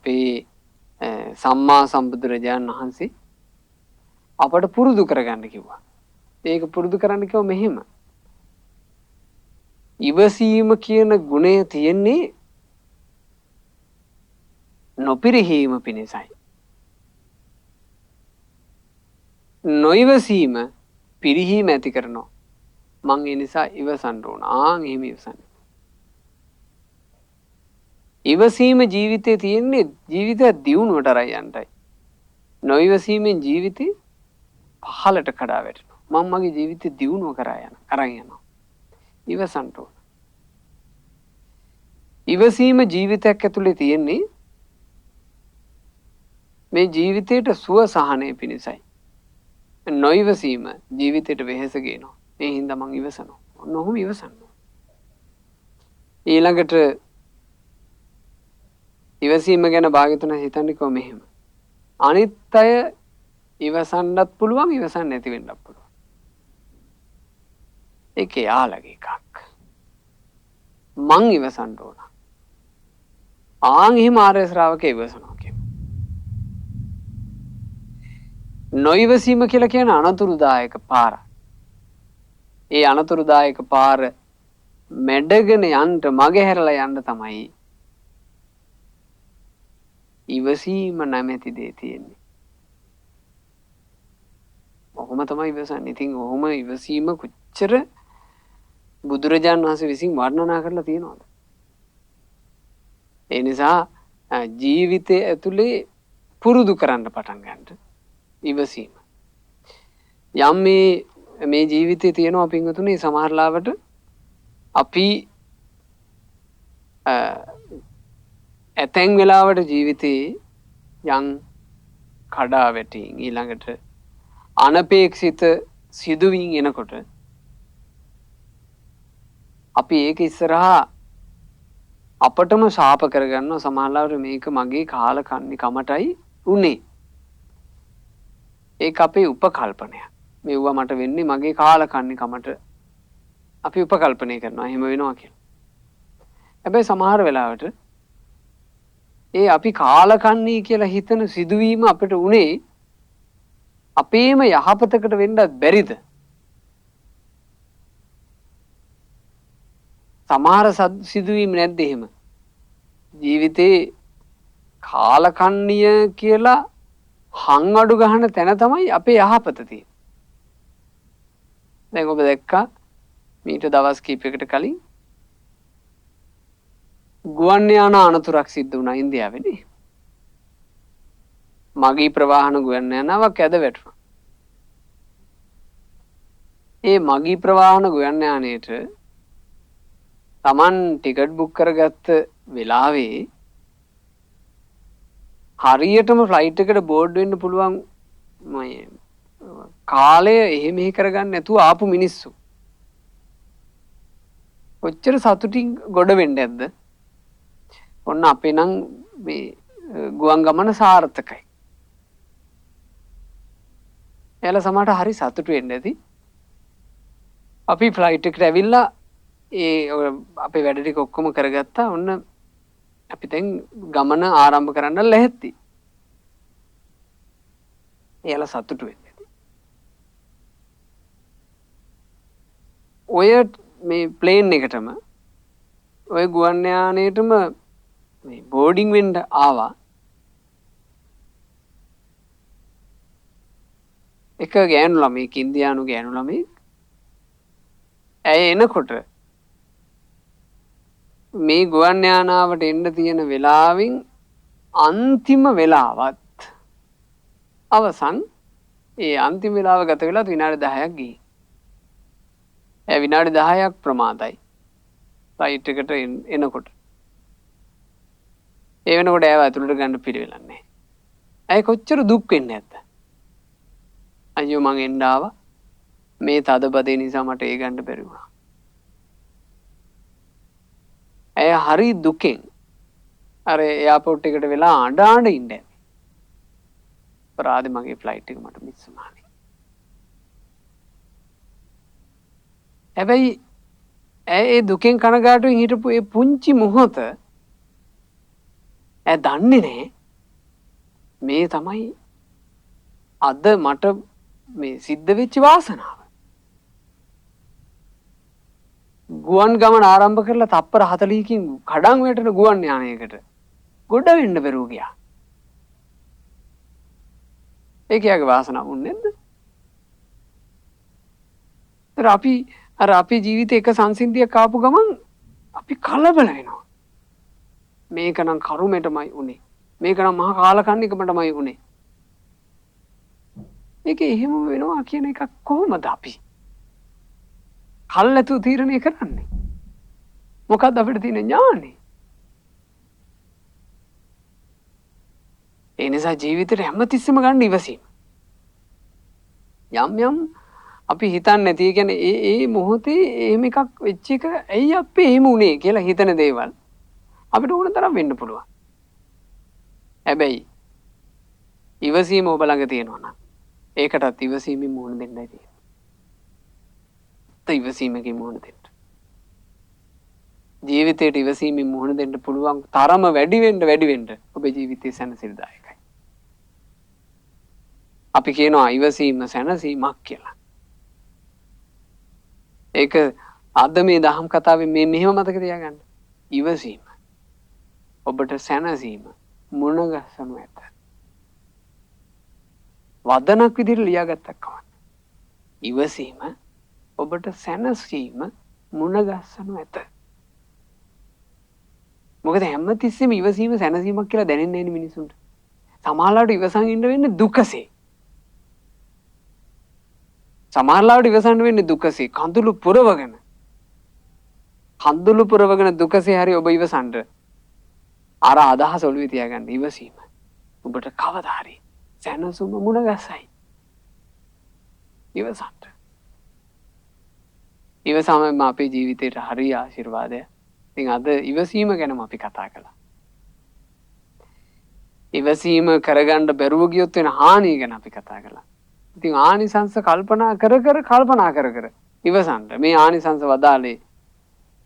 අපේ සම්මා සම්බුදුරජාණන් වහන්සේ අපට පුරුදු කරගන්න කිව්වා. ඒක පුරුදු කරන්න කිව්ව මෙහෙම. ඉවසීම කියන ගුණය තියෙන්නේ නොපිරිහීම පිණිසයි. නොයිවසීම පිරිහීම ඇති කරනවා. මං ඒ නිසා ඉවසන්න ඕන. එහෙම ඉවසන්න. ඉවසීම ජීවිතේ තියෙන්නේ ජීවිතය දියුණුවට අරයි යන්නයි. නොයිවසීමෙන් ජීවිතේ පහලට කඩා වැටෙනවා. මම මගේ ජීවිතේ දියුණුව අරන් යනවා. ඉවසන්න ඕන. ඉවසීම ජීවිතයක් ඇතුලේ තියෙන්නේ මේ ජීවිතයට සුව සහනය පිණිසයි. නොයිවසීම ජීවිතයට වෙහෙස ගේනවා. ඒ හින්දා මං ඉවසනවා. ඔන්නෝම ඉවසන්න. ඊළඟට ඉවසීම ගැන භාග්‍යවතුන් හිතන්නේ කොහොම මෙහෙම. අනිත් අය ඉවසන්නත් පුළුවන් ඉවසන්න නැති වෙන්නත් පුළුවන්. ඒක යාළගේ එකක්. මං ඉවසන්න ඕන. එහෙම ආර්ය ශ්‍රාවකේ ඉවසනවා කියන්නේ. නොයිවසීම කියලා කියන අනතුරුදායක පාර. ඒ අනතුරුදායක පාර මැඩගෙන යන්න මගහැරලා යන්න තමයි ඉවසීම නැමැති දේ තියෙන්නේ. ඔහොම තමයි ඉවසන්නේ. ඉතින් ඔහොම ඉවසීම කොච්චර බුදුරජාණන් වහන්සේ විසින් වර්ණනා කරලා තියෙනවද? ඒ නිසා ජීවිතය ඇතුලේ පුරුදු කරන්න පටන් ගන්න ඉවසීම. යම් මේ ජීවිතේ තියෙනවා පින්වතුනි සමහරලාවට අපි ඇතැන් වෙලාවට ජීවිතේ යම් කඩා වැටීම් ඊළඟට අනපේක්ෂිත සිදුවීම් එනකොට අපි ඒක ඉස්සරහා අපටම ශාප කරගන්නවා. සමහරවිට මේක මගේ කාලකන්ණි කමටයි උනේ. ඒක අපේ උපකල්පනයක්. මෙවුවා මට වෙන්නේ මගේ කාලකන්ණි කමට අපි උපකල්පනය කරනවා. එහෙම වෙනවා කියලා. හැබැයි සමහර වෙලාවට ඒ අපි කාලකන්ණි කියලා හිතන සිදුවීම අපිට උනේ අපේම යහපතකට වෙන්නත් බැරිද? සමහර සිදුවීම් නැද්ද එහෙම? ජීවිතේ කාලකන්ණිය කියලා හං අඩු ගහන තැන තමයි අපේ යහපත තියෙන්නේ. දැන් ඔබ දැක්කා මීට දවස් කිහිපයකට කලින් ගුවන් යාන අනතුරක් සිද්ධ වුණා ඉන්දියාවේදී. මගී ප්‍රවාහන ගුවන් යානාවක් ඇද වැටුණා. ඒ මගී ප්‍රවාහන ගුවන් යානයේට Taman ටිකට් බුක් කරගත්ත වෙලාවේ හරියටම ෆ්ලයිට් එකට බෝඩ් වෙන්න පුළුවන් කාලය එහෙ මෙහෙ කරගන්න නැතුව ආපු මිනිස්සු කොච්චර සතුටින් ගොඩ වෙන්න ඇද්ද? ඔන්න අපේ නම් මේ ගුවන් ගමන සාර්ථකයි. එයාලා සමහරට හරි සතුටු වෙන්න ඇති. අපි ෆ්ලයිට් එකට ඇවිල්ලා අපේ වැඩ ටික ඔක්කොම කරගත්තා. ඔන්න අපි දැන් ගමන ආරම්භ කරන්න ලැහැත්ති. එයාලා සතුටු වෙන්න ඇති. ඔය මේ ප්ලේන් එකටම ඔය ගුවන් යානයේටම මේ බෝඩින් වෙන්න ආවා. එක ගෑනු ළමෙක් ඉන්දියානු ගෑනු ළමෙක්. ඇය එනකොට මේ ගුවන් යානාවට එන්න තියෙන වෙලාවෙන් අන්තිම වෙලාවත් අවසන් ඒ අන්තිම වෙලාව ගත වෙලා විනාඩි 10ක් ගිහින්. විනාඩි 10ක් ප්‍රමාදයි. ෆ්ලයිට් එකට එනකොට. ඒ වෙනකොට ඇව ඇතුළට ගන්න පිළිවෙලක් නැහැ. ඇයි කොච්චර දුක් වෙන්නේ නැද්ද? අයියෝ මං එන්න ආවා. මේ තදබදේ නිසා මට ඒ ගන්න බැරි වුණා. ඇය හරි දුකෙන් අර එයාපෝට් එකට වෙලා අඬ ඉන්න ඇති. අපරාධේ මගේ ෆ්ලයිට් එක මට මිස් වුණානේ. හැබැයි ඇය ඒ දුකෙන් කනගාටුවෙන් හිටපු ඒ පුංචි මොහොත ඈ දන්නේ නැහැ මේ තමයි අද මට මේ සිද්ධ වෙච්ච වාසනාව. ගුවන් ගමන ආරම්භ කරලා තප්පර 40කින් කඩන් වැටෙන ගුවන් යානයකට ගොඩ වෙන්න බැරුව ගියා. ඒක යාගේ වාසනාව වුනේ නැද්ද? අපි ජීවිතේ එක සංසිද්ධියක් ආපු ගමන් අපි කලබල වෙනවා. මේක නම් කරුමෙටමයි උනේ. මේක නම් මහා කාලකන්නිකමටමයි උනේ. මේක එහෙම වෙනවා කියන එක කොහොමද අපි? කල්ැතු තීරණය කරන්නේ. මොකක්ද අපිට තියෙන ඥානෙ? ඒ නිසා ජීවිතේට හැමතිස්සෙම ගන්න ඉවසීම. යම් අපි හිතන්නේ නැති. ඒ කියන්නේ ඒ මොහොතේ එහෙම එකක් වෙච්ච එක ඇයි අපි එහෙම උනේ කියලා හිතන දේවල් අපිට ඕන තරම් වෙන්න පුළුවන්. හැබැයි ඉවසීම ඔබ ළඟ තියෙනවා නම් ඒකටත් ඉවසීමෙන් මුහුණ දෙන්නයි තියෙන්නේ. ඉවසීමකින් මුහුණ දෙන්න. ජීවිතයට ඉවසීමෙන් මුහුණ දෙන්න පුළුවන් තරම වැඩි වෙන්න ඔබේ ජීවිතේ සැනසෙල්දායකයි. අපි කියනවා ඉවසීම සැනසීමක් කියලා. ඒක අද මේ දහම් කතාවේ මෙහෙම මතක තියාගන්න. ඉවසීම ඔබට සැනසීම මුණ ගැසනු ඇත. වදනක් විදිහට ලියාගත්තක් කවන්න. ඉවසීම ඔබට සැනසීම මුණ ගැසනු ඇත. මොකද හැමතිස්සෙම ඉවසීම සැනසීමක් කියලා දැනෙන්නේ නැහැ මිනිසුන්ට. සමහරවිට ඉවසන් ඉන්න වෙන්නේ දුකසේ. සමහරවිට ඉවසන්න වෙන්නේ දුකසේ. කඳුළු පුරවගෙන දුකසේ හරි ඔබ ඉවසන්න. අර අදහස ඔළුවේ තියාගන්න. ඉවසීම ඔබට කවදා හරි සැනසුම මුණ ගැසයි. ඉවසන්න. ඉවසීම අපේ ජීවිතේට හරි ආශිර්වාදයක්. ඉතින් අද ඉවසීම ගැනම අපි කතා කළා. ඉවසීම කරගන්න බැරුව ගියොත් වෙන හානිය ගැන අපි කතා කළා. ඉතින් ආනිසංස කල්පනා කර ඉවසන්න. මේ ආනිසංස වදාලේ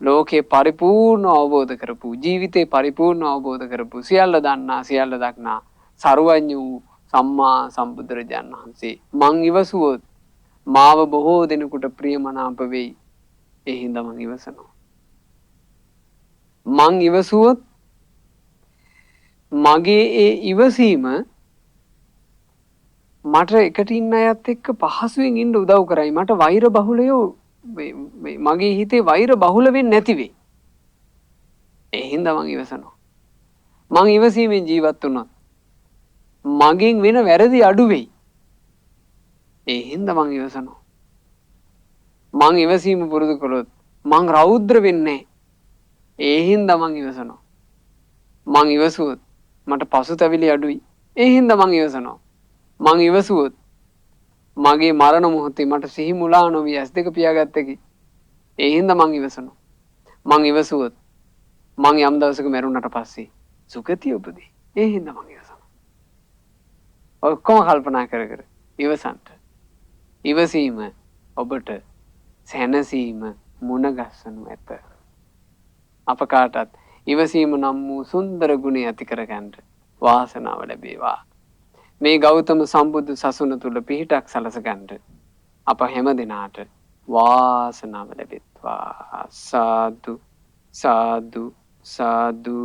ලෝකේ පරිපූර්ණ අවබෝධ කරපු, ජීවිතේ පරිපූර්ණ අවබෝධ කරපු, සියල්ල දන්නා, සියල්ල දක්නා සර්වඥ වූ සම්මා සම්බුදුරජාණන් වහන්සේ. මං ඉවසුවොත් මාව බොහෝ දෙනෙකුට ප්‍රියමනාප වෙයි. ඒ හින්දා මං ඉවසනවා. මං ඉවසුවොත් මගේ ඒ ඉවසීම මට එකට ඉන්න අයත් එක්ක පහසුවෙන් ඉන්න උදව් කරයි. මට වෛර බහුලයෝ මගේ හිතේ වෛර බහුල වෙන්නේ නැති වෙයි. ඒ හින්දා මං ඉවසනවා. මං ඉවසීමෙන් ජීවත් වුණා. මගෙන් වෙන වැරදි අඩු වෙයි. ඒ හින්දා මං ඉවසනවා. මං ඉවසීම පුරුදු කළොත් මං රෞද්‍ර වෙන්නේ නැහැ. ඒ හින්දා මං ඉවසනවා. මං ඉවසුවොත් මට පසුතැවිලි අඩුයි. ඒ හින්දා මං ඉවසනවා. මං ඉවසුවොත් මගේ මරණ මොහොතේ මට සිහි මුලා නොවි ඇස් දෙක පියාගත්තකි. ඒ හින්දා මං ඉවසනවා. මං ඉවසුවොත් මං යම් දවසක මැරුණට පස්සේ සුගතිය උපදී. ඒ හින්දා මං ඉවසනවා. ඔක්කොම කල්පනා කර ඉවසන්න. ඉවසීම ඔබට සැනසීම මුණ ගැසනු ඇත. අප කාටත් ඉවසීම නම් වූ සුන්දර ගුණය ඇති කරගන්න වාසනාව ලැබේවා. මේ ගෞතම සම්බුදු සසුන තුල පිහිටක් සලසගන්න අප හැම දිනාට වාසනාව ලැබෙත්වා. සාදු සාදු සාදු.